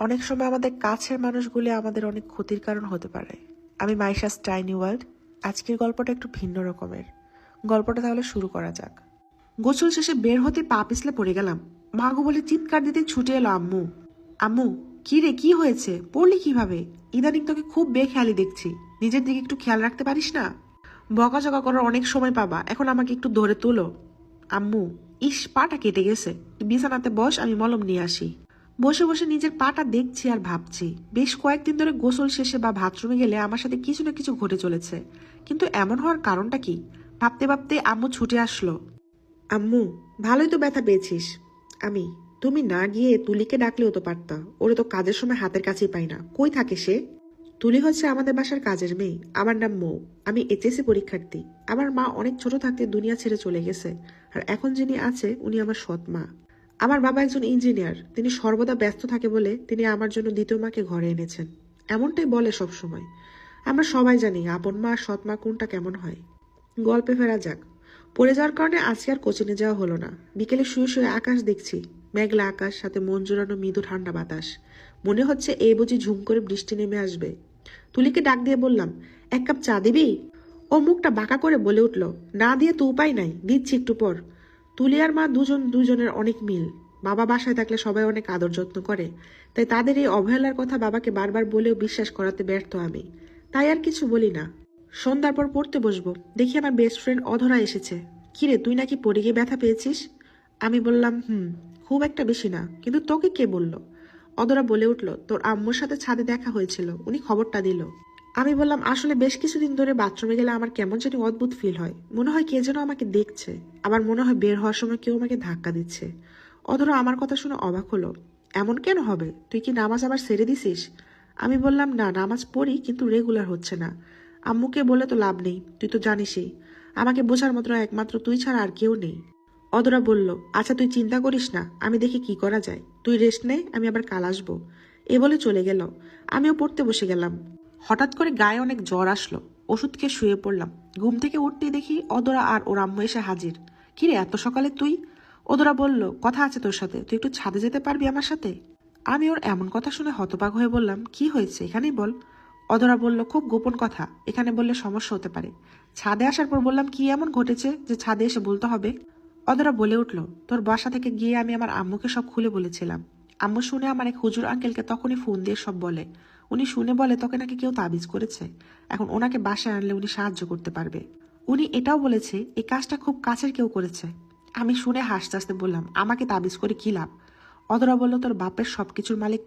অনেক সময় আমাদের কাছের মানুষগুলি আমাদের অনেক ক্ষতির কারণ হতে পারে। আমি মাইশাস টাইনি ওয়ার্ল্ড। আজকের গল্পটা একটু ভিন্ন রকমের। গল্পটা তাহলে শুরু করা যাক। গোসল শেষে বের হতে পা পিছলে পড়ে গেলাম। মাগো বলে চিৎকার দিতে ছুটে এলো আম্মু। আম্মু, কি রে, কি হয়েছে? পড়লি কিভাবে? ইদানিং তোকে খুব বেখেয়ালি দেখছি। নিজের দিকে একটু খেয়াল রাখতে পারিস না? বকাঝকা করার অনেক সময় পাবা, এখন আমাকে একটু ধরে তোলো। আম্মু, ইস, পাটা কেটে গেছে। তুই বিছানাতে বস, আমি মলম নিয়ে আসি। বসে বসে নিজের পাটা দেখছি আর ভাবছি, বেশ কয়েকদিন ধরে গোসল শেষে বা বাথরুমে গেলে আমার সাথে কিছু না কিছু ঘটে চলেছে। কিন্তু এমন হওয়ার কারণটা কি? ভাবতে ভাবতে আম্মু ছুটে আসলো। আম্মু, ভালোই তো ব্যথা পেয়েছিস। আমি, তুমি না গিয়ে তুলিকে ডাকলেও তো পারতা। ওরে তো কাজের সময় হাতের কাছেই পাই না, কই থাকে সে? তুলি হচ্ছে আমাদের বাসার কাজের মেয়ে। আমার নাম মৌ। আমি এইচএসসি পরীক্ষার্থী। আমার মা অনেক ছোট থাকতে দুনিয়া ছেড়ে চলে গেছে, আর এখন যিনি আছে উনি আমার সৎ মা। আমার বাবা একজন ইঞ্জিনিয়ার, তিনি সর্বদা ব্যস্ত থাকে বলে তিনি আমার জন্য দ্বিতীয় মাকে ঘরে এনেছেন। এমনটাই বলে সব সময়। আমরা সবাই জানি আপন মা আর সৎ মা কোনটা কেমন হয়। গল্পে ফেরা যাক। পড়ে যাওয়ার কারণে আজকে আর কোচিনে যাওয়া হলো না। বিকেলে শুয়ে শুয়ে আকাশ দেখছি। মেঘলা আকাশ, সাথে মন জুড়ানো মৃদু ঠান্ডা বাতাস। মনে হচ্ছে এই বুঝি ঝুম করে বৃষ্টি নেমে আসবে। তুলিকে ডাক দিয়ে বললাম, এক কাপ চা দিবি? ও মুখটা বাঁকা করে বলে উঠল, না দিয়ে তো উপায় নাই, দিচ্ছি একটু পর। তুলি আর মা দুজন দুজনের অনেক মিল। বাবা বাসায় থাকলে সবাই অনেক আদর যত্ন করে, তাই তাদের এই অবহেলার কথা বাবাকে বারবার বলেও বিশ্বাস করাতে ব্যর্থ আমি। তাই আর কিছু বলি না। সন্ধ্যার পর পড়তে বসবো, দেখি আমার বেস্ট ফ্রেন্ড অধরা এসেছে। কিরে, তুই নাকি পড়ে গিয়ে ব্যথা পেয়েছিস? আমি বললাম, খুব একটা বেশি না, কিন্তু তোকে কে বলল? অধরা বলে উঠল, তোর আম্মুর সাথে ছাদে দেখা হয়েছিল, উনি খবরটা দিল। আমি বললাম, আসলে বেশ কিছুদিন ধরে বাথরুমে গেলে আমার কেমন জানি অদ্ভুত ফিল হয়, মনে হয় কে যেন আমাকে দেখছে, আবার মনে হয় বের হওয়ার সময় কেউ আমাকে ধাক্কা দিচ্ছে। অধরা আমার কথা শুনে অবাক হলো। এমন কেন হবে? তুই কি নামাজ আবার ছেড়ে দিছিস? আমি বললাম, না, নামাজ পড়ি, কিন্তু রেগুলার হচ্ছে না। আম্মুকে বলে তো লাভ নেই, তুই তো জানিসই আমাকে বোঝার মতো একমাত্র তুই ছাড়া আর কেউ নেই। অধরা বলল, আচ্ছা তুই চিন্তা করিস না, আমি দেখি কি করা যায়। তুই রেস্ট নে, আমি আবার কাল আসবো। এ বলে চলে গেল। আমিও পড়তে বসে গেলাম। হঠাৎ করে গায়ে অনেক জ্বর আসলো। ওষুধ খেয়ে শুয়ে পড়লাম। ঘুম থেকে উঠতেই দেখি অধরা আর ওর আম্মু এসে হাজির। কিরে, এত সকালে তুই? অধরা বলল, কথা আছে তোর সাথে, তুই একটু ছাদে যেতে পারবি আমার সাথে? আমি ওর এমন কথা শুনে হতবাক হয়ে বললাম, কি হয়েছে, এখানেই বল। অধরা বলল, খুব গোপন কথা, এখানে বললে সমস্যা হতে পারে। ছাদে আসার পর বললাম, কি এমন ঘটেছে যে ছাদে এসে বলতে হবে? অধরা বলে উঠল, তোর বাসা থেকে গিয়ে আমি আমার আম্মুকে সব খুলে বলেছিলাম। আম্মু শুনে আমার এক হুজুর আঙ্কেলকে তখনই ফোন দিয়ে সব বলে। উনি শুনে বলে, তোকে নাকি কেউ তাবিজ করেছে, এখন ওনাকে বাসায় আনলে উনি সাহায্য করতে পারবে। উনি এটাও বলেছে এই কাজটা খুব কাছের কেউ করেছে। আমি শুনে হাসতে হাসতে বললাম, আমাকে তাবিজ করে কি লাভ? অধরা বলল, তোর বাপের সবকিছুর মালিক